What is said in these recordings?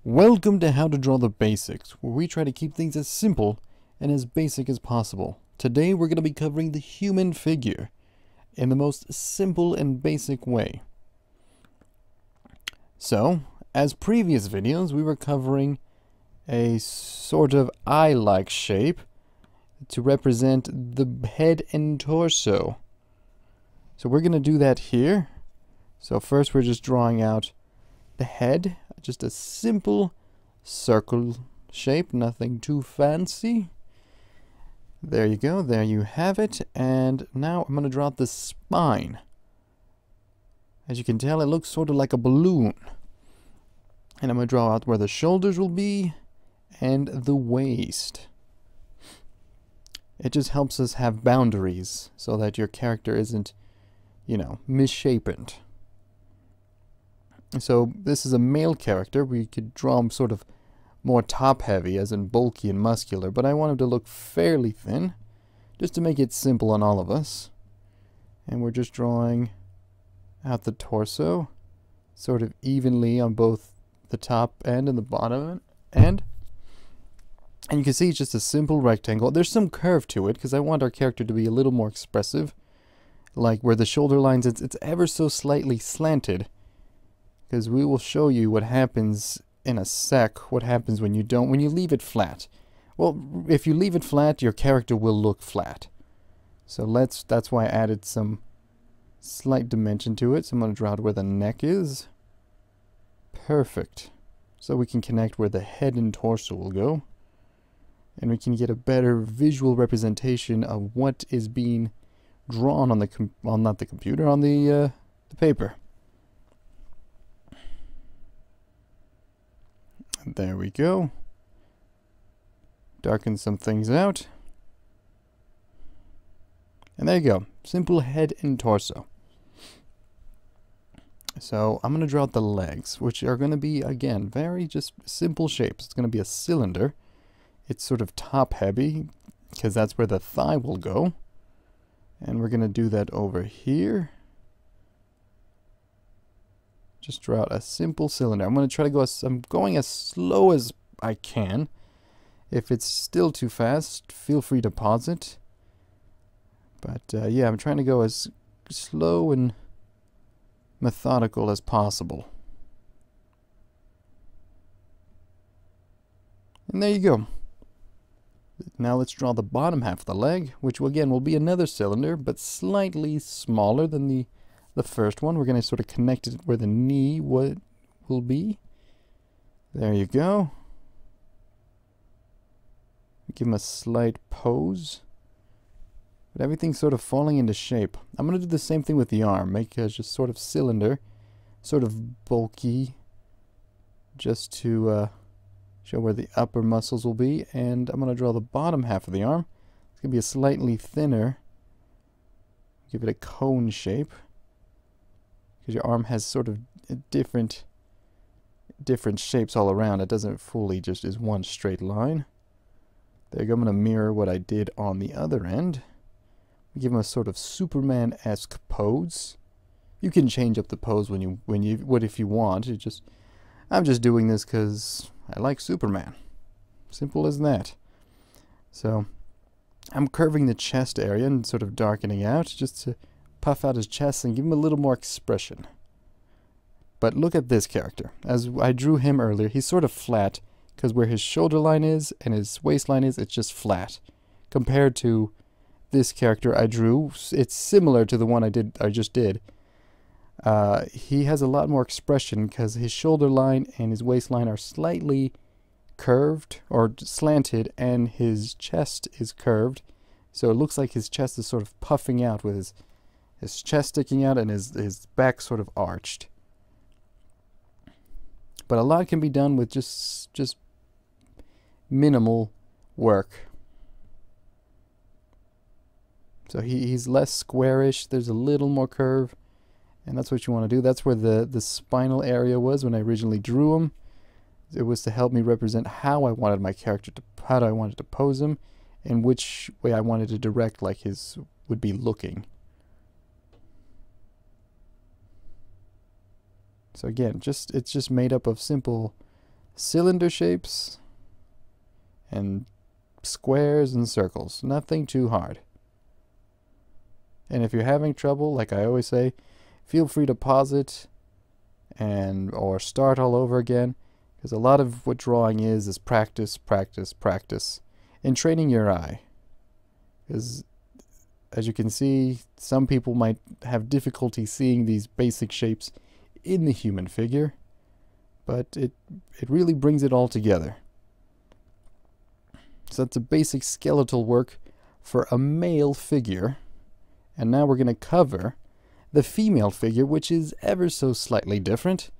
Welcome to How to Draw the Basics, where we try to keep things as simple and as basic as possible. Today we're going to be covering the human figure in the most simple and basic way. So, as previous videos, we were covering a sort of eye-like shape to represent the head and torso. So we're going to do that here. So first we're just drawing out the head, just a simple circle shape, nothing too fancy. There you go, there you have it. And now I'm going to draw out the spine. As you can tell, it looks sort of like a balloon. And I'm going to draw out where the shoulders will be and the waist. It just helps us have boundaries so that your character isn't, misshapen. So this is a male character. We could draw him sort of more top-heavy, as in bulky and muscular, but I want him to look fairly thin, just to make it simple on all of us. And we're just drawing out the torso, sort of evenly on both the top end and the bottom end. And you can see it's just a simple rectangle. There's some curve to it, because I want our character to be a little more expressive. Like where the shoulder lines, it's ever so slightly slanted. Because we will show you what happens in a sec, what happens when you leave it flat. Well, if you leave it flat, your character will look flat. So that's why I added some slight dimension to it. So I'm going to draw out where the neck is. Perfect. So we can connect where the head and torso will go. And we can get a better visual representation of what is being drawn on the the paper. There we go. Darken some things out. And there you go. Simple head and torso. So I'm going to draw out the legs, which are going to be, again, very just simple shapes. It's going to be a cylinder. It's sort of top heavy, because that's where the thigh will go. And we're going to do that over here. Just draw out a simple cylinder. I'm going to try to go I'm going as slow as I can. If it's still too fast, feel free to pause it. But yeah, I'm trying to go as slow and methodical as possible. And there you go. Now let's draw the bottom half of the leg, which again will be another cylinder, but slightly smaller than the first one. We're going to sort of connect it where the knee will be. There you go. Give him a slight pose. But everything's sort of falling into shape. I'm going to do the same thing with the arm. Make it just sort of cylinder, sort of bulky, just to show where the upper muscles will be. And I'm going to draw the bottom half of the arm. It's going to be a slightly thinner. Give it a cone shape. Because your arm has sort of different shapes all around. It doesn't fully just is one straight line. There you go. I'm going to mirror what I did on the other end. Give him a sort of Superman-esque pose. You can change up the pose if you want. I'm just doing this because I like Superman. Simple as that. So I'm curving the chest area and sort of darkening out just to puff out his chest and give him a little more expression. But look at this character. As I drew him earlier, he's sort of flat because where his shoulder line is and his waistline is, it's just flat. Compared to this character I drew, it's similar to the one I just did. He has a lot more expression because his shoulder line and his waistline are slightly curved or slanted, and his chest is curved. So it looks like his chest is sort of puffing out with his chest sticking out and his back sort of arched. But a lot can be done with just minimal work. So he's less squarish. There's a little more curve, and that's what you want to do. That's where the spinal area was when I originally drew him. It was to help me represent how I wanted my character to, how I wanted to pose him, and which way I wanted to direct like his would be looking. So again, it's just made up of simple cylinder shapes and squares and circles. Nothing too hard. And if you're having trouble, like I always say, feel free to pause it or start all over again, because a lot of what drawing is practice, practice, practice, and training your eye. Because as you can see, some people might have difficulty seeing these basic shapes in the human figure, but it really brings it all together. So that's a basic skeletal work for a male figure. And now we're going to cover the female figure, which is ever so slightly different.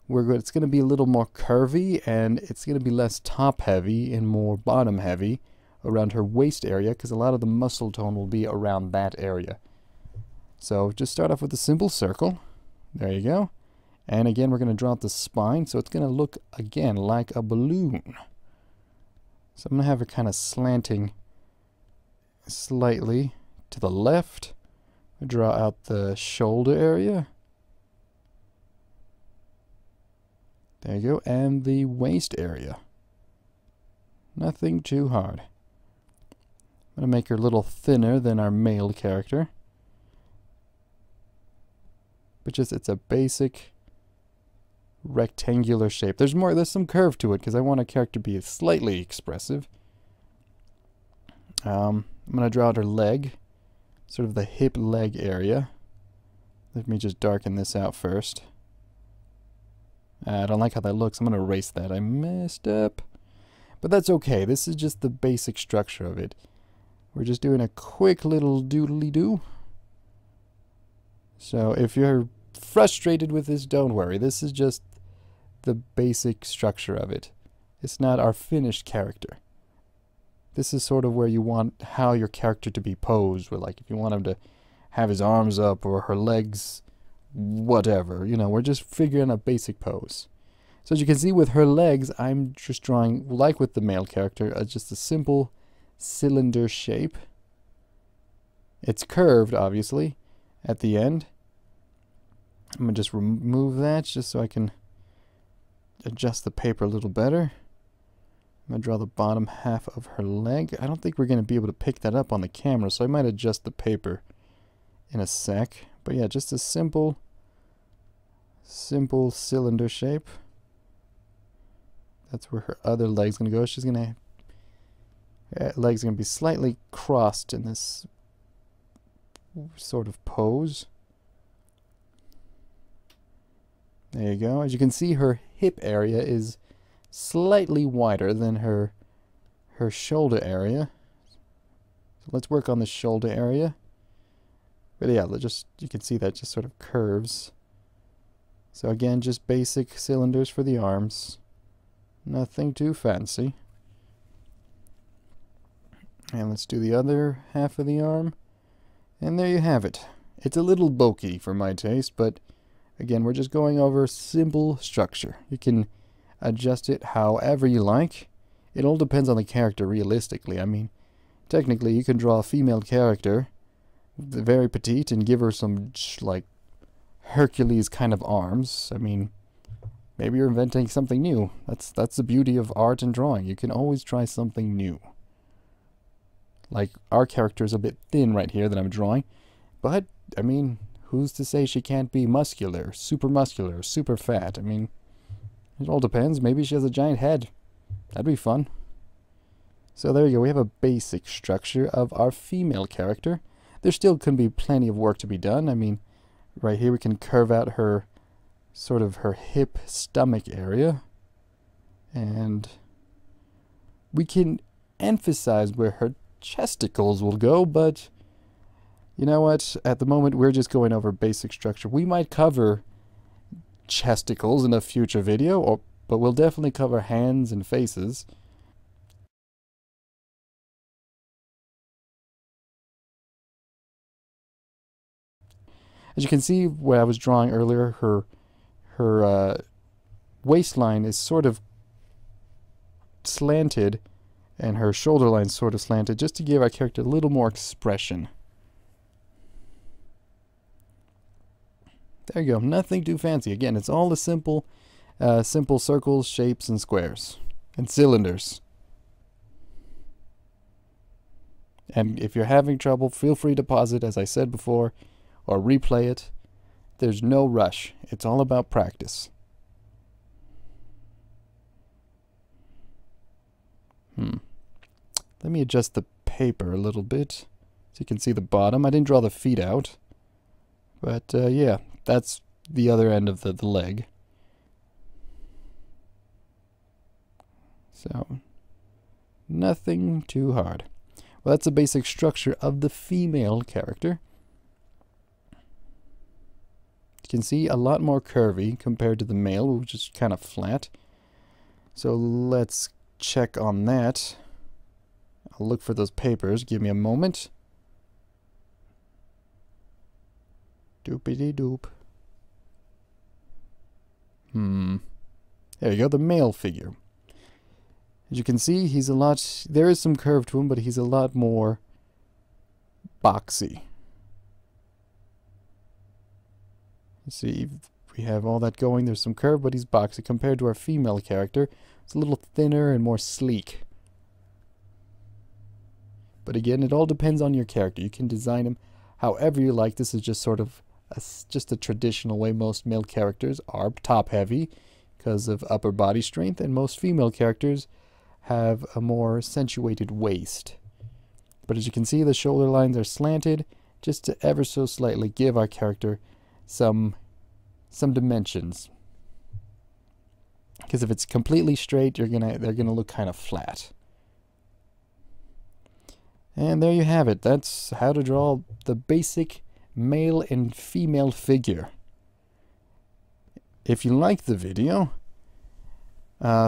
It's going to be a little more curvy, and it's going to be less top heavy and more bottom heavy around her waist area, because a lot of the muscle tone will be around that area. So just start off with a simple circle. There you go. And again, we're going to draw out the spine, so it's going to look again like a balloon. So I'm going to have her kind of slanting slightly to the left. Draw out the shoulder area. There you go. And the waist area. Nothing too hard. I'm going to make her a little thinner than our male character. But it's a basic rectangular shape. There's some curve to it, because I want a character to be slightly expressive. I'm going to draw out her leg. Sort of the hip leg area. Let me just darken this out first. I don't like how that looks. I'm going to erase that. I messed up. But that's okay. This is just the basic structure of it. We're just doing a quick little doodly-doo. So if you're frustrated with this, don't worry. This is just the basic structure of it. It's not our finished character. This is sort of where you want how your character to be posed, where like if you want him to have his arms up or her legs, whatever, you know, we're just figuring a basic pose. So as you can see with her legs, I'm just drawing, like with the male character, just a simple cylinder shape. It's curved, obviously, at the end. I'm going to just remove that just so I can adjust the paper a little better. I'm going to draw the bottom half of her leg. I don't think we're going to be able to pick that up on the camera, so I might adjust the paper in a sec. But yeah, just a simple cylinder shape. That's where her other leg's going to go. She's going to... leg's going to be slightly crossed in this sort of pose. There you go. As you can see, her hip area is slightly wider than her shoulder area. So let's work on the shoulder area. But yeah, you can see that just sort of curves. So again, just basic cylinders for the arms. Nothing too fancy. And let's do the other half of the arm. And there you have it. It's a little bulky for my taste, but again, we're just going over simple structure. You can adjust it however you like. It all depends on the character realistically. I mean, technically you can draw a female character, very petite, and give her some like Hercules kind of arms. I mean, maybe you're inventing something new. That's the beauty of art and drawing. You can always try something new. Like our character is a bit thin right here that I'm drawing, but I mean, who's to say she can't be muscular, super fat? I mean, it all depends. Maybe she has a giant head. That'd be fun. So there you go. We have a basic structure of our female character. There still can be plenty of work to be done. I mean, right here we can curve out her sort of her hip stomach area. And we can emphasize where her chesticles will go, but you know what? At the moment, we're just going over basic structure. We might cover chesticles in a future video, but we'll definitely cover hands and faces. As you can see where I was drawing earlier, her waistline is sort of slanted and her shoulder line sort of slanted, just to give our character a little more expression. There you go. Nothing too fancy. Again, it's all the simple circles, shapes, and squares. And cylinders. And if you're having trouble, feel free to pause it, as I said before, or replay it. There's no rush. It's all about practice. Let me adjust the paper a little bit so you can see the bottom. I didn't draw the feet out. But yeah, that's the other end of the leg. So, nothing too hard. Well, that's the basic structure of the female character. You can see a lot more curvy compared to the male, which is kind of flat. So let's check on that. I'll look for those papers. Give me a moment. Doopity doop. There you go, the male figure. As you can see, he's a lot... There is some curve to him, but he's a lot more boxy. You see, we have all that going. There's some curve, but he's boxy. Compared to our female character, it's a little thinner and more sleek. But again, it all depends on your character. You can design him however you like. This is just sort of just a traditional way most male characters are top-heavy because of upper body strength, and most female characters have a more accentuated waist. But as you can see, the shoulder lines are slanted just to ever so slightly give our character some dimensions. Because if it's completely straight, they're gonna look kind of flat. And there you have it. That's how to draw the basic male and female figure. If you like the video,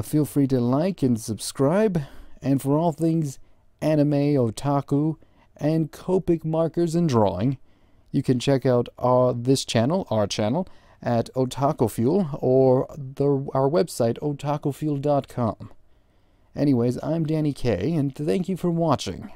feel free to like and subscribe. And for all things anime, otaku, and Copic markers and drawing, you can check out our channel, at OtakuFuel, or our website, OtakuFuel.com. Anyways, I'm Danny K, and thank you for watching.